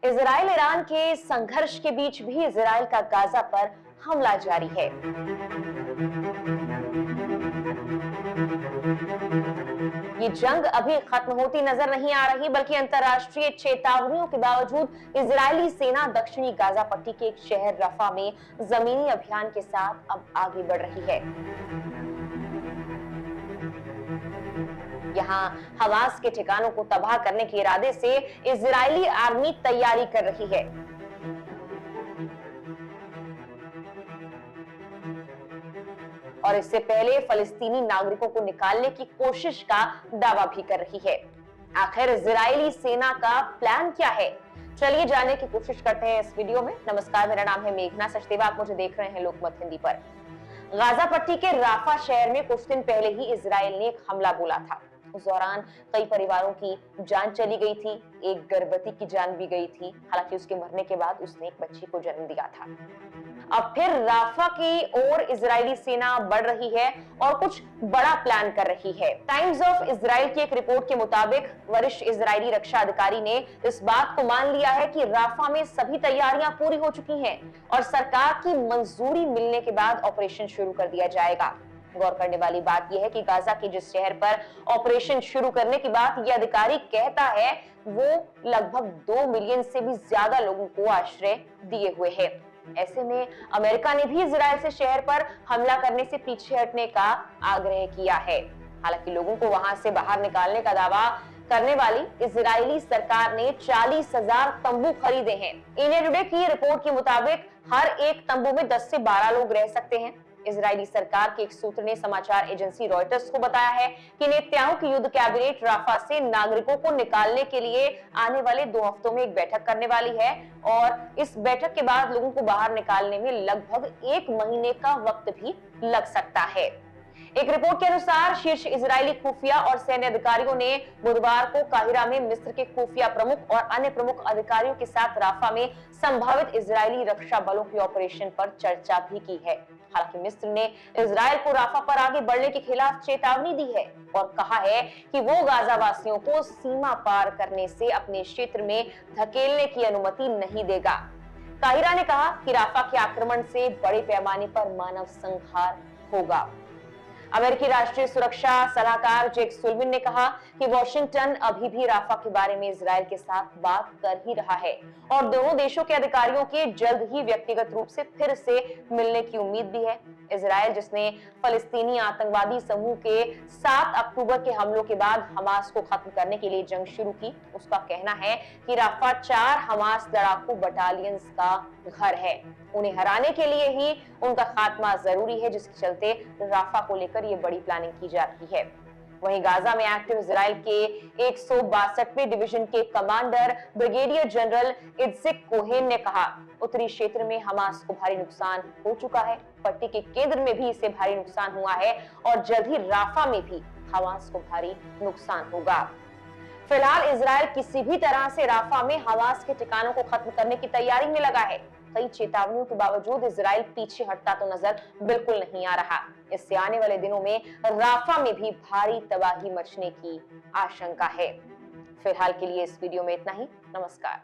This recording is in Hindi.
इजराइल ईरान के संघर्ष के बीच भी इजराइल का गाजा पर हमला जारी है। ये जंग अभी खत्म होती नजर नहीं आ रही, बल्कि अंतर्राष्ट्रीय चेतावनियों के बावजूद इजरायली सेना दक्षिणी गाजा पट्टी के एक शहर रफा में जमीनी अभियान के साथ अब आगे बढ़ रही है। यहाँ हमास के ठिकानों को तबाह करने के इरादे से इजरायली आर्मी तैयारी कर रही है। और इससे पहले फलस्तीनी नागरिकों को निकालने की कोशिश का दावा भी कर रही है। आखिर इजरायली सेना का प्लान क्या है, चलिए जानने की कोशिश करते हैं इस वीडियो में। नमस्कार, मेरा नाम है मेघना सचदेवा, आप मुझे देख रहे हैं लोकमत हिंदी पर। गाजा पट्टी के राफा शहर में कुछ दिन पहले ही इजराइल ने एक हमला बोला था। उस दौरान कई परिवारों की जान चली गई थी, एक गर्भवती की जान भी गई थी। हालांकि उसके मरने के बाद उसने एक बच्ची को जन्म दिया था। अब फिर राफा की ओर इजरायली सेना बढ़ रही है और कुछ बड़ा प्लान कर रही है। टाइम्स ऑफ इजराइल की एक रिपोर्ट के मुताबिक वरिष्ठ इजरायली रक्षा अधिकारी ने इस बात को मान लिया है कि राफा में सभी तैयारियां पूरी हो चुकी हैं और सरकार की मंजूरी मिलने के बाद ऑपरेशन शुरू कर दिया जाएगा। गौर करने वाली बात यह है कि गाजा के जिस शहर पर ऑपरेशन शुरू करने की बात यह अधिकारी कहता है, वो लगभग 2 मिलियन से भी ज्यादा लोगों को आश्रय दिए हुए है। ऐसे में अमेरिका ने भी इजराइल से शहर पर हमला करने से पीछे हटने का आग्रह किया है। हालांकि लोगों को वहां से बाहर निकालने का दावा करने वाली इजरायली सरकार ने 40,000 तंबू खरीदे हैं। इंडिया टुडे की रिपोर्ट के मुताबिक हर एक तंबू में 10 से 12 लोग रह सकते हैं। इजरायली सरकार के एक सूत्र ने समाचार एजेंसी रॉयटर्स को बताया है कि नेतन्याहू की युद्ध कैबिनेट राफा से नागरिकों को निकालने के लिए आने वाले 2 हफ्तों में एक बैठक करने वाली है और इस बैठक के बाद लोगों को बाहर निकालने में लगभग 1 महीने का वक्त भी लग सकता है। एक रिपोर्ट के अनुसार शीर्ष इजरायली खुफिया और सैन्य अधिकारियों ने बुधवार को काहिरा में मिस्र के खुफिया प्रमुख और अन्य प्रमुख अधिकारियों के साथ राफा में संभावित इजरायली रक्षा बलों के ऑपरेशन पर चर्चा भी की है। हालांकि मिस्र ने इजरायल को राफा पर आगे बढ़ने के खिलाफ चेतावनी दी है और कहा है कि वो गाजा वासियों को सीमा पार करने से अपने क्षेत्र में धकेलने की अनुमति नहीं देगा। काहिरा ने कहा कि राफा के आक्रमण से बड़े पैमाने पर मानव संहार होगा। अमेरिकी राष्ट्रीय सुरक्षा सलाहकार जेक सुल्लिवन ने कहा कि वॉशिंगटन अभी भी राफा के बारे में इजरायल के साथ बात कर ही रहा है और दोनों देशों के अधिकारियों के जल्द ही व्यक्तिगत रूप से फिर से मिलने की उम्मीद भी है। इजरायल, जिसने फलस्तीनी आतंकवादी समूह के 7 अक्टूबर के हमलों के बाद हमास को खत्म करने के लिए जंग शुरू की, उसका कहना है कि राफा 4 हमास लड़ाकू बटालियंस का घर है। उन्हें हराने के लिए ही उनका खात्मा जरूरी है, जिसके चलते राफा को लेकर ये बड़ी प्लानिंग की जा रही है। वहीं गाजा में एक्टिव इजराइल के 162वें डिवीजन के कमांडर ब्रिगेडियर जनरल इत्जिक कोहेन ने कहा, उत्तरी क्षेत्र में हमास को भारी नुकसान हो चुका है, पट्टी के केंद्र में भी इसे भारी नुकसान हुआ है और जल्द ही राफा में भी हमास को भारी नुकसान होगा। फिलहाल इजराइल किसी भी तरह से राफा में हमास के ठिकानों को खत्म करने की तैयारी में लगा है। कई चेतावनियों के बावजूद इजराइल पीछे हटता तो नजर बिल्कुल नहीं आ रहा। इससे आने वाले दिनों में राफा में भी भारी तबाही मचने की आशंका है। फिलहाल के लिए इस वीडियो में इतना ही। नमस्कार।